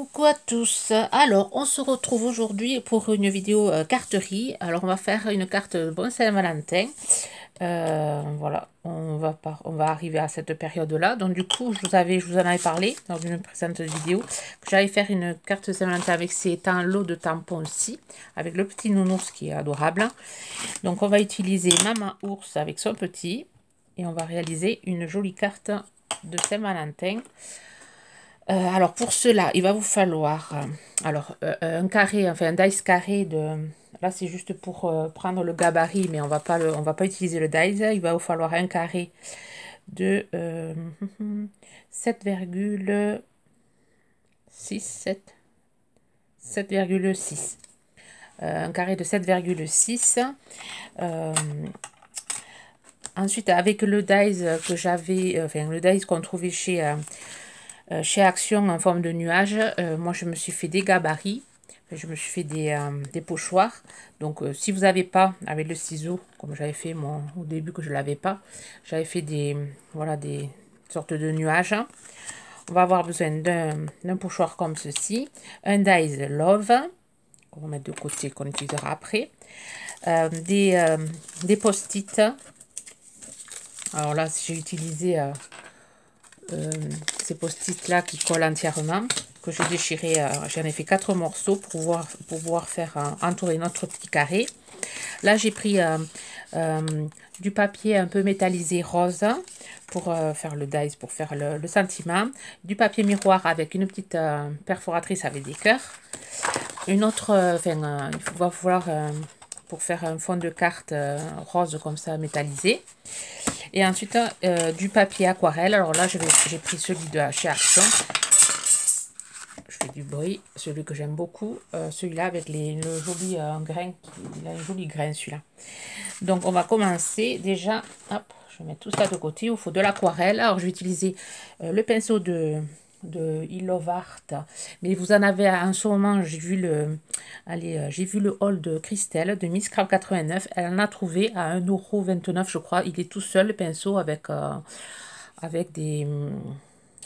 Coucou à tous. Alors, on se retrouve aujourd'hui pour une vidéo carterie. Alors, on va faire une carte Bon Saint-Valentin. Voilà, on va arriver à cette période-là. Donc, du coup, je vous en avais parlé dans une précédente vidéo que j'allais faire une carte Saint-Valentin avec ces lots de tampons-ci, avec le petit nounours qui est adorable. Donc, on va utiliser Maman Ours avec son petit et on va réaliser une jolie carte de Saint-Valentin. Alors pour cela, il va vous falloir un carré, enfin un dice carré de. Là c'est juste pour prendre le gabarit, mais on va pas utiliser le dice. Il va vous falloir un carré de 7,6. Un carré de 7,6. Ensuite, avec le dice que j'avais, enfin le dice qu'on trouvait chez Action en forme de nuage, moi je me suis fait des gabarits, je me suis fait des pochoirs. Donc si vous n'avez pas avec le ciseau, comme j'avais fait moi au début que je l'avais pas, j'avais fait des sortes de nuages. On va avoir besoin d'un pochoir comme ceci, un dies love qu'on va mettre de côté, qu'on utilisera après, des post-it. Alors là j'ai utilisé ces post-it là qui collent entièrement, que je déchirais, j'en ai fait 4 morceaux pour pouvoir faire entourer notre petit carré. Là j'ai pris du papier un peu métallisé rose pour faire le dice, pour faire le sentiment, du papier miroir avec une petite perforatrice avec des cœurs, une autre, il va falloir pour faire un fond de carte rose comme ça métallisé. Et ensuite, du papier aquarelle. Alors là, j'ai pris celui de chez Action. Je fais du bruit. Celui que j'aime beaucoup. Celui-là avec le joli grain. Il a un joli grain, celui-là. Donc, on va commencer déjà. Hop, je vais mettre tout ça de côté. Il faut de l'aquarelle. Alors, je vais utiliser le pinceau de I Love Art, mais vous en avez en ce moment. J'ai vu le haul de Christelle de Miss Crab 89. Elle en a trouvé à 1,29 €, je crois. Il est tout seul, le pinceau, avec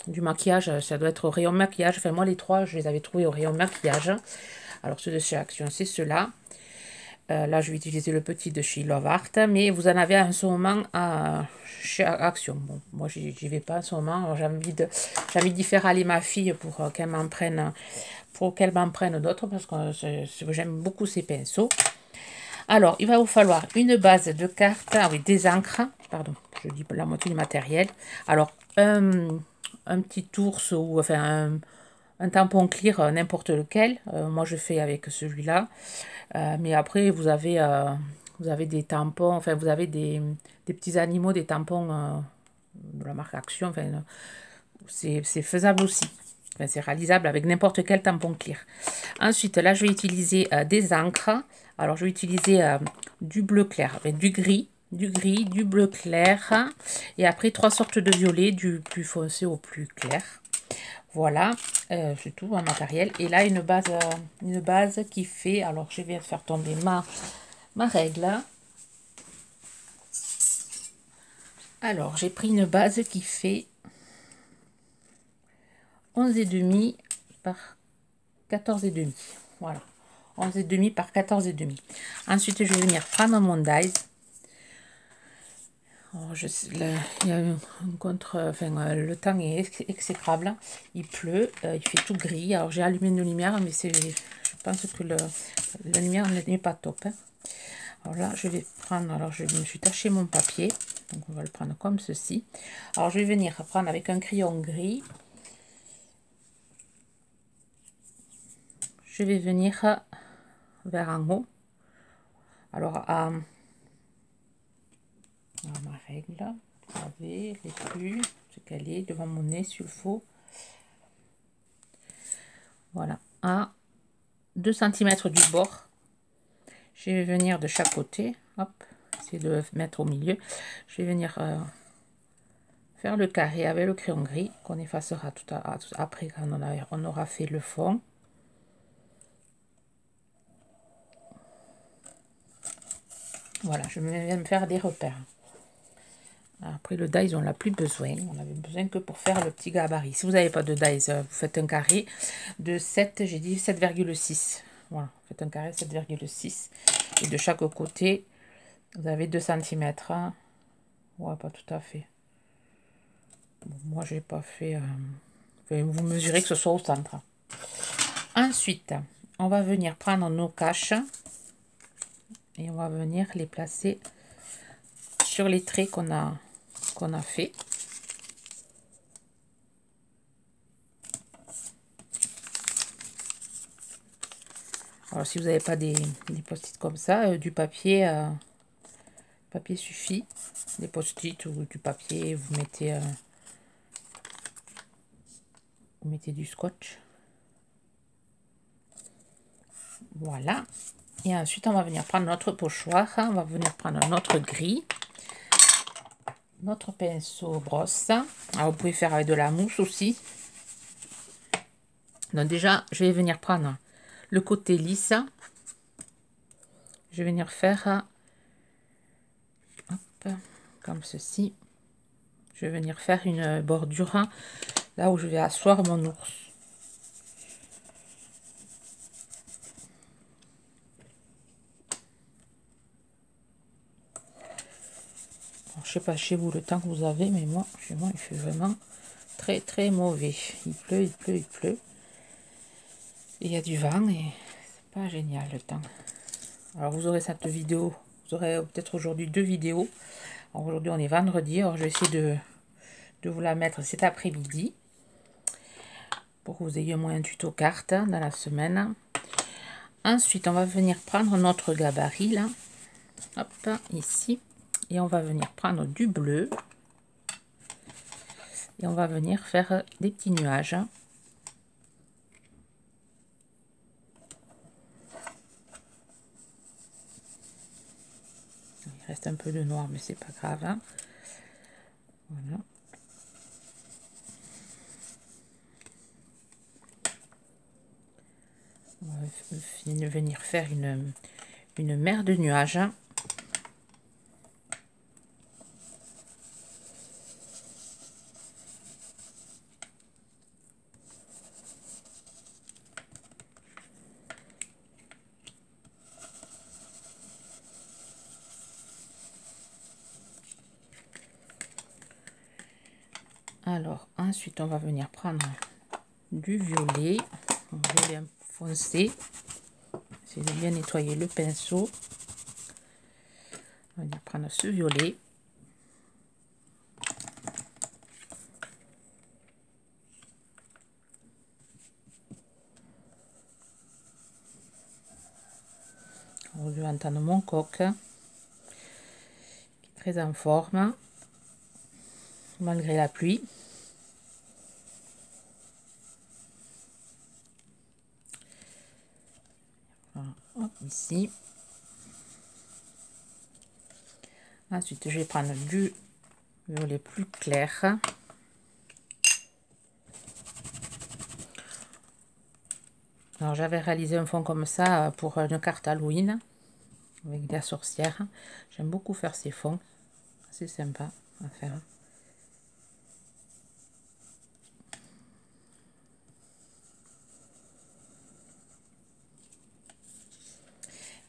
du maquillage. Ça doit être au rayon maquillage. Enfin, moi les trois je les avais trouvés au rayon maquillage. Alors ceux de chez Action, c'est ceux-là. Là, je vais utiliser le petit de chez Love Art, mais vous en avez en ce moment chez Action. Bon, moi, j'y vais pas en ce moment. J'ai envie d'y faire aller ma fille pour qu'elle m'en prenne, d'autres, parce que j'aime beaucoup ces pinceaux. Alors, il va vous falloir une base de cartes, des encres, pardon, je dis la moitié du matériel. Alors, un petit ours ou enfin un tampon clear, n'importe lequel. Moi, je fais avec celui-là. Mais après, vous avez des tampons, enfin, vous avez des petits animaux, des tampons de la marque Action. Enfin, c'est faisable aussi. Enfin, c'est réalisable avec n'importe quel tampon clear. Ensuite, là, je vais utiliser des encres. Alors, je vais utiliser du bleu clair, enfin, du gris, du bleu clair. Et après, 3 sortes de violet, du plus foncé au plus clair. Voilà, c'est tout en matériel. Et là, une base qui fait... Alors, je vais faire tomber ma règle. Alors, j'ai pris une base qui fait 11,5 par 14,5. Voilà, 11,5 par 14,5. Ensuite, je vais venir prendre mon dies. Oh, il y a le temps est exécrable, il pleut, il fait tout gris. Alors j'ai allumé une lumière, mais je pense que la lumière n'est pas top, hein. Alors là, je vais prendre, alors je me suis taché mon papier, donc on va le prendre comme ceci. Alors je vais venir prendre avec un crayon gris. Je vais venir vers en haut. Alors à ma règle, vous savez, les plus, ce qu'elle est devant mon nez, s'il faut. Voilà, à 2 cm du bord. Je vais venir de chaque côté, hop, essayer de mettre au milieu. Je vais venir faire le carré avec le crayon gris qu'on effacera après quand on aura fait le fond. Voilà, je vais me faire des repères. Après le die, on n'a plus besoin. On avait besoin que pour faire le petit gabarit. Si vous n'avez pas de die, vous faites un carré de 7, j'ai dit 7,6. Voilà, vous faites un carré 7,6. Et de chaque côté, vous avez 2 cm. Ouais, pas tout à fait. Bon, moi, j'ai pas fait... vous mesurez que ce soit au centre. Ensuite, on va venir prendre nos caches. Et on va venir les placer sur les traits qu'on a fait. Alors si vous n'avez pas des post-it comme ça, du papier, papier suffit. Des post-it ou du papier, vous mettez du scotch. Voilà. Et ensuite on va venir prendre notre pochoir, on va venir prendre notre gris, notre pinceau brosse. Alors vous pouvez faire avec de la mousse aussi. Donc déjà je vais venir prendre le côté lisse. Je vais venir faire hop, comme ceci. Je vais venir faire une bordure là où je vais asseoir mon ours. Alors, je sais pas chez vous le temps que vous avez, mais moi chez moi il fait vraiment très mauvais. Il pleut, il pleut, il pleut. Il y a du vent et c'est pas génial le temps. Alors vous aurez cette vidéo, vous aurez peut-être aujourd'hui 2 vidéos. Aujourd'hui on est vendredi, alors je vais essayer de vous la mettre cet après-midi pour que vous ayez au moins un tuto carte dans la semaine. Ensuite on va venir prendre notre gabarit là, hop, ici, et on va venir prendre du bleu et on va venir faire des petits nuages. Il reste un peu de noir, mais c'est pas grave, hein. Voilà. On va venir faire une mer de nuages. Alors ensuite on va venir prendre du violet, un violet foncé. C'est de bien nettoyer le pinceau. On va venir prendre ce violet. Vous devez entendre mon coq qui est très en forme malgré la pluie. Voilà, hop, ici. Ensuite, je vais prendre du violet plus clair. Alors, j'avais réalisé un fond comme ça pour une carte Halloween avec la sorcière. J'aime beaucoup faire ces fonds. C'est sympa à faire.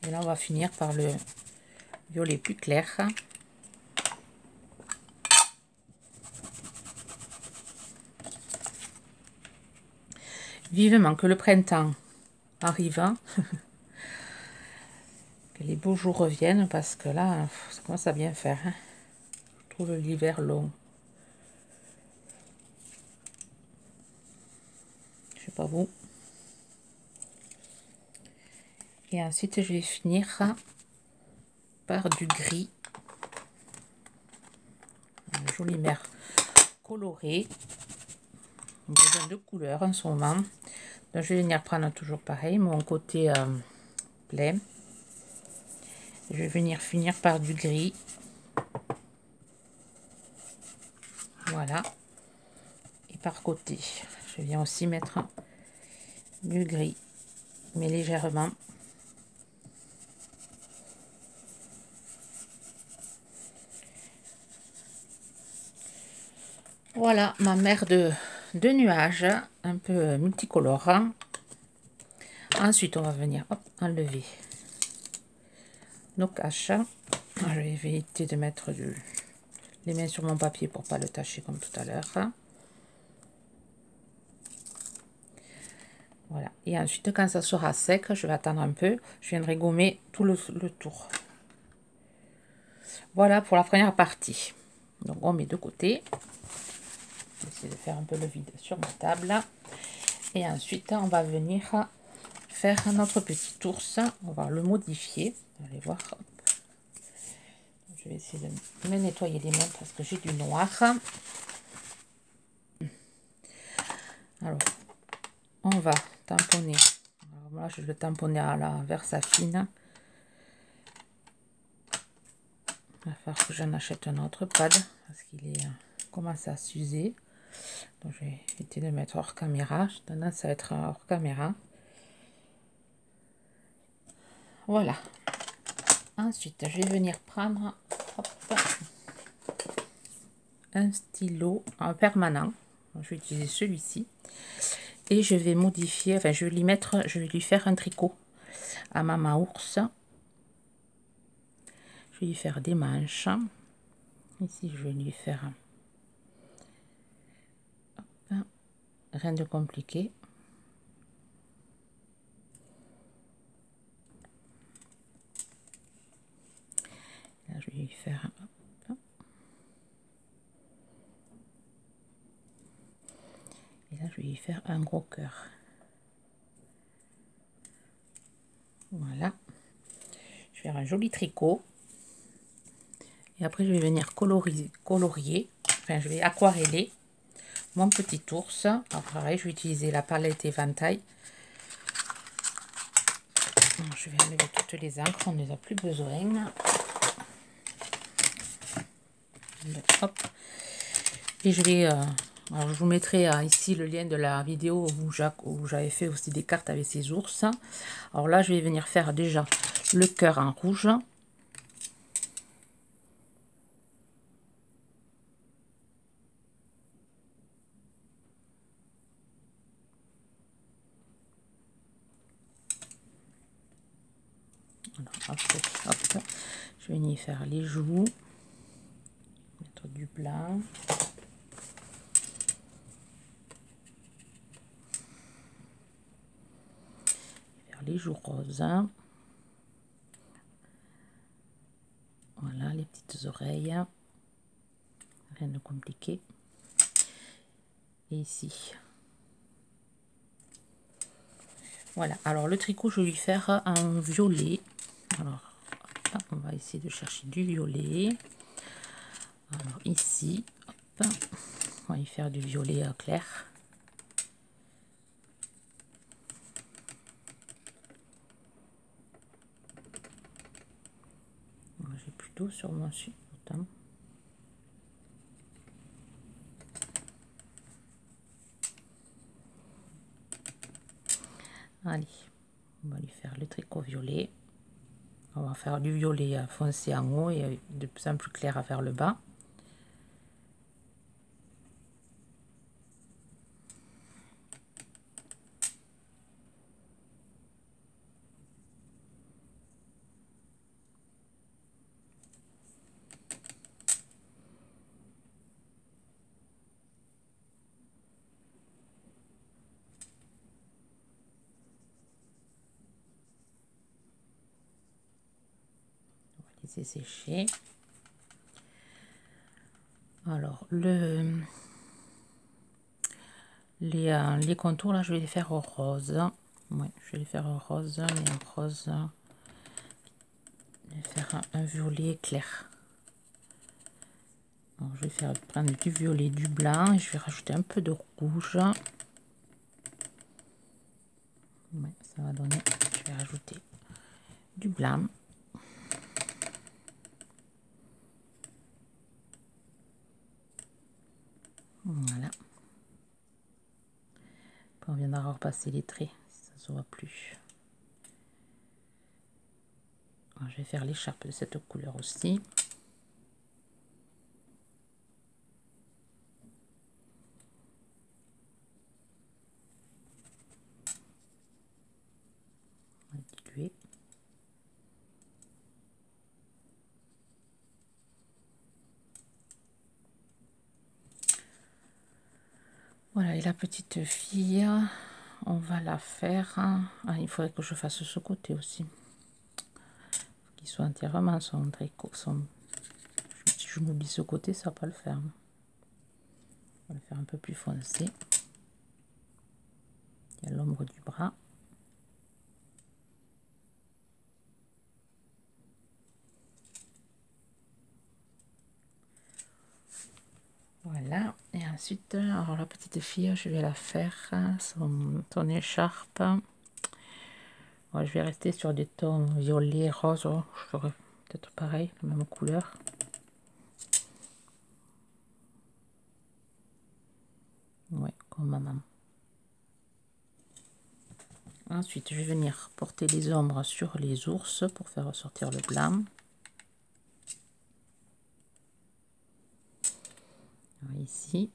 Et là, on va finir par le violet plus clair. Vivement que le printemps arrive, hein. Que les beaux jours reviennent, parce que là, ça commence à bien faire, hein. Je trouve l'hiver long. Je sais pas vous. Et ensuite, je vais finir par du gris. Une jolie mer colorée. On a besoin de couleurs en ce moment. Donc, je vais venir prendre toujours pareil, mon côté plein. Je vais venir finir par du gris. Voilà. Et par côté, je viens aussi mettre du gris, mais légèrement. Voilà ma mer de nuages, un peu multicolore. Ensuite, on va venir enlever nos caches. Je vais éviter de mettre les mains sur mon papier pour pas le tâcher comme tout à l'heure. Voilà. Et ensuite, quand ça sera sec, je vais attendre un peu. Je viendrai gommer tout le tour. Voilà pour la première partie. Donc, on met de côté. Je vais essayer de faire un peu le vide sur ma table. Et ensuite, on va venir faire notre petit ours. On va le modifier. Vous allez voir. Hop. Je vais essayer de me nettoyer les mains parce que j'ai du noir. Alors, on va tamponner. Alors moi, je vais le tamponner à la Versafine. Il va falloir que j'en achète un autre pad parce qu'il est commence à s'user. Donc, je vais éviter de le mettre hors caméra. J'ai tendance à être hors caméra. Voilà. Ensuite, je vais venir prendre un stylo en permanent. Je vais utiliser celui-ci. Et je vais modifier, enfin je vais lui faire un tricot à maman ours. Je vais lui faire des manches. Ici, je vais lui faire rien de compliqué. Là, je vais lui faire et là, je vais lui faire un gros cœur. Voilà. Je vais faire un joli tricot. Et après, je vais venir colorier. Enfin, je vais aquareller mon petit ours. Alors, pareil, je vais utiliser la palette éventail. Je vais enlever toutes les encres, on ne les a plus besoin. Hop. Et je vais... alors, je vous mettrai ici le lien de la vidéo où j'avais fait aussi des cartes avec ces ours. Alors là, je vais venir faire déjà le cœur en rouge. Alors, hop, je vais venir faire les joues, mettre du blanc. Faire les joues roses. Voilà, les petites oreilles. Rien de compliqué. Et ici. Voilà, alors le tricot, je vais lui faire un violet. Alors, hop, on va essayer de chercher du violet. Alors ici, hop, on va y faire du violet clair. J'ai plutôt sur mon bouton. Allez, on va lui faire le tricot violet. On va faire du violet foncé en haut et de plus en plus clair vers le bas. Laisser sécher. Alors les contours là, je vais les faire au rose. Ouais, je vais les faire au rose, mais en rose. Je vais faire un violet clair. Alors, je vais prendre du violet, du blanc et je vais rajouter un peu de rouge. Ouais, ça va donner. Je vais rajouter du blanc. Voilà. Puis on viendra repasser les traits, si ça se voit plus. Alors, je vais faire l'écharpe de cette couleur aussi. diluer. Voilà, et la petite fille, on va la faire. Ah, il faudrait que je fasse ce côté aussi. Qu'il soit entièrement son tricot. Si je m'oublie ce côté, ça va pas le faire. On va le faire un peu plus foncé. Il y a l'ombre du bras. Voilà, et ensuite, alors la petite fille, je vais la faire son écharpe. Ouais, je vais rester sur des tons violet, rose. Oh, je ferai peut-être pareil, la même couleur. Ouais, comme maman. Ensuite, je vais venir porter les ombres sur les ours pour faire ressortir le blanc. Alors, ici,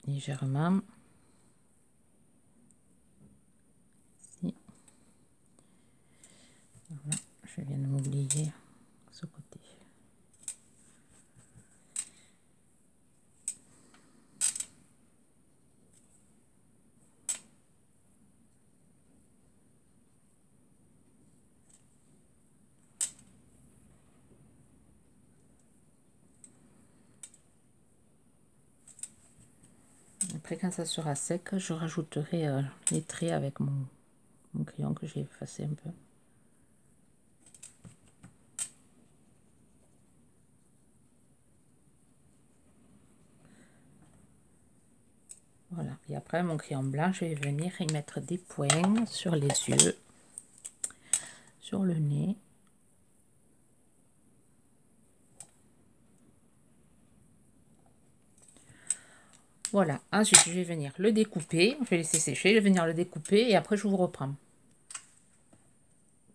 légèrement. Ici. Voilà, je viens de m'oublier ce côté. Après, quand ça sera sec, je rajouterai les traits avec mon crayon que j'ai effacé un peu. Voilà, et après mon crayon blanc, je vais venir y mettre des points sur les yeux, sur le nez. Voilà, ensuite je vais venir le découper, je vais laisser sécher, je vais venir le découper et après je vous reprends.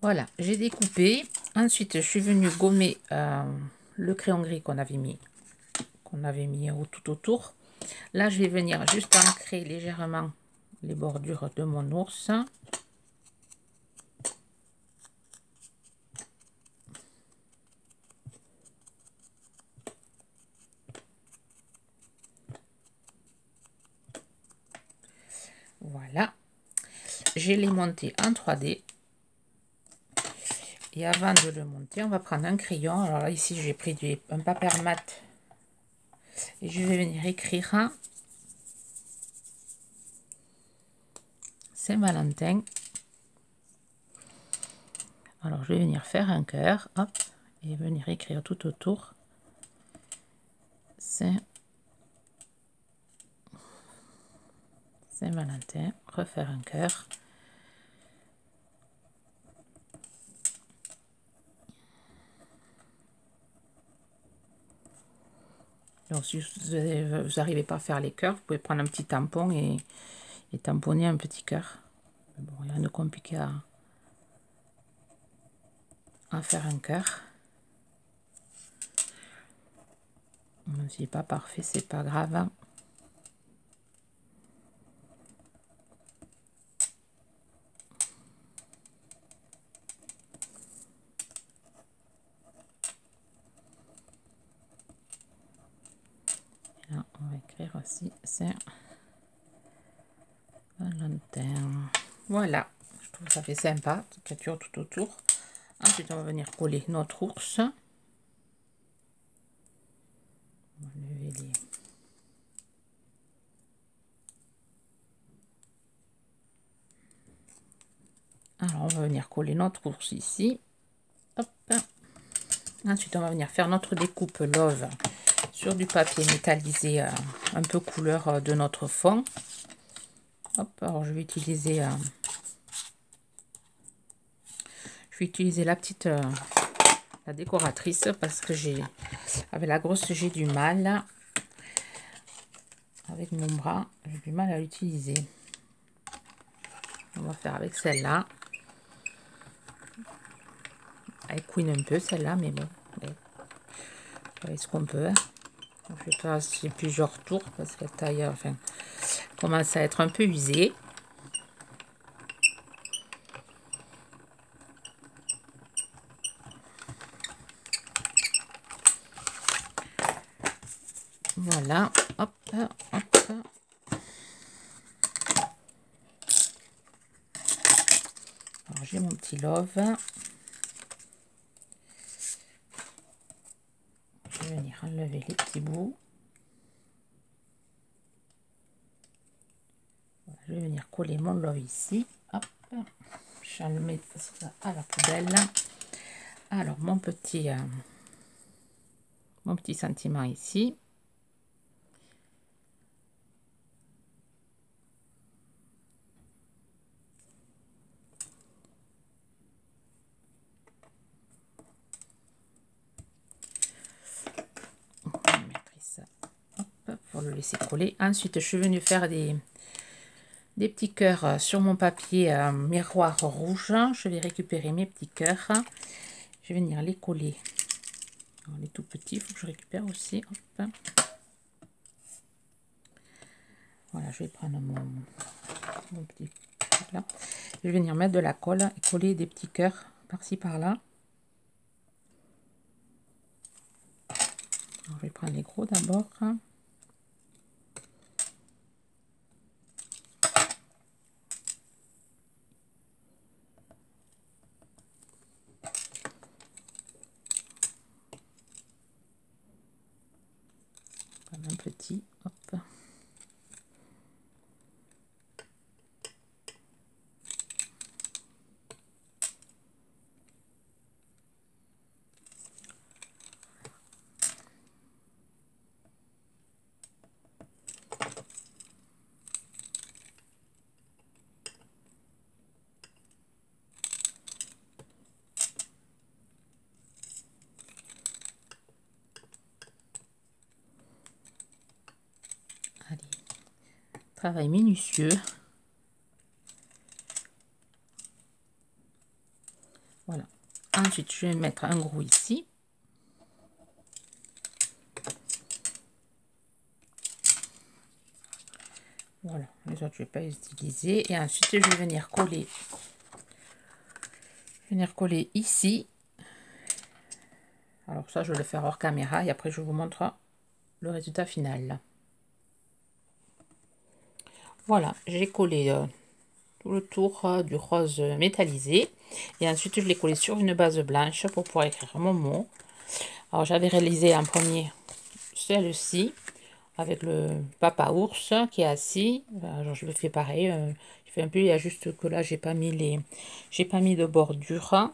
Voilà, j'ai découpé. Ensuite, je suis venue gommer le crayon gris qu'on avait mis tout autour. Là, je vais venir juste ancrer légèrement les bordures de mon ours. Voilà. Je l'ai monté en 3D. Et avant de le monter, on va prendre un crayon. Alors là, ici, j'ai pris un papier mat. Et je vais venir écrire Saint-Valentin. Alors, je vais venir faire un cœur. Hop. Et venir écrire tout autour. Saint-Valentin. Refaire un cœur. Donc, si vous n'arrivez pas à faire les cœurs, vous pouvez prendre un petit tampon et tamponner un petit cœur. Bon, rien de compliqué à faire un cœur. Même s'il n'est pas parfait, c'est pas grave. Là, on va écrire aussi Saint-Valentin. Voilà, je trouve que ça fait sympa, écriture tout autour. Ensuite, on va venir coller notre ours. On va lever les... Alors, on va venir coller notre ours ici. Hop. Ensuite, on va venir faire notre découpe love sur du papier métallisé un peu couleur de notre fond. Hop, alors je vais utiliser la petite la décoratrice parce que avec la grosse j'ai du mal avec mon bras, j'ai du mal à l'utiliser. On va faire avec celle-là. Elle couine un peu celle-là, mais bon, on fait ce qu'on peut. Je vais passer plusieurs tours parce qu'elle taille, enfin, commence à être un peu usée. Voilà, hop, hop. Alors, j'ai mon petit love. Je vais venir enlever les petits bouts. Voilà, je vais venir coller mon love ici. Hop, je vais le mettre ça à la poubelle. Alors, mon petit sentiment ici. On va mettre ça, hop, pour le laisser coller. Ensuite, je suis venue faire des petits cœurs sur mon papier miroir rouge. Je vais récupérer mes petits cœurs. Je vais venir les coller. Alors, les tout petits, il faut que je récupère aussi. Hop. Voilà, je vais prendre mon petit truc là. Je vais venir mettre de la colle et coller des petits cœurs par-ci par-là. Je vais prendre les gros d'abord. Un petit, hop. Allez, travail minutieux. Voilà. Ensuite, je vais mettre un gros ici. Voilà, les autres, je ne vais pas les utiliser. Et ensuite, je vais venir coller. Ici. Alors ça, je vais le faire hors caméra et après, je vous montre le résultat final. Voilà, j'ai collé tout le tour du rose métallisé. Et ensuite, je l'ai collé sur une base blanche pour pouvoir écrire mon mot. Alors, j'avais réalisé en premier celle-ci avec le papa ours qui est assis. Alors, je le fais pareil. Je fais un peu, il y a juste que là, j'ai pas mis de bordure.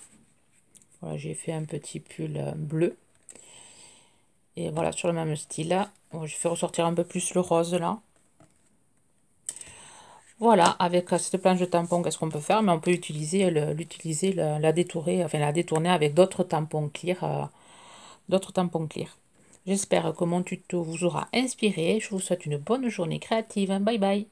Voilà, j'ai fait un petit pull bleu. Et voilà, sur le même style là. Bon, je fais ressortir un peu plus le rose là. Voilà, avec cette planche de tampon, qu'est-ce qu'on peut faire? Mais on peut utiliser la détourner avec d'autres tampons clear. J'espère que mon tuto vous aura inspiré. Je vous souhaite une bonne journée créative. Bye bye.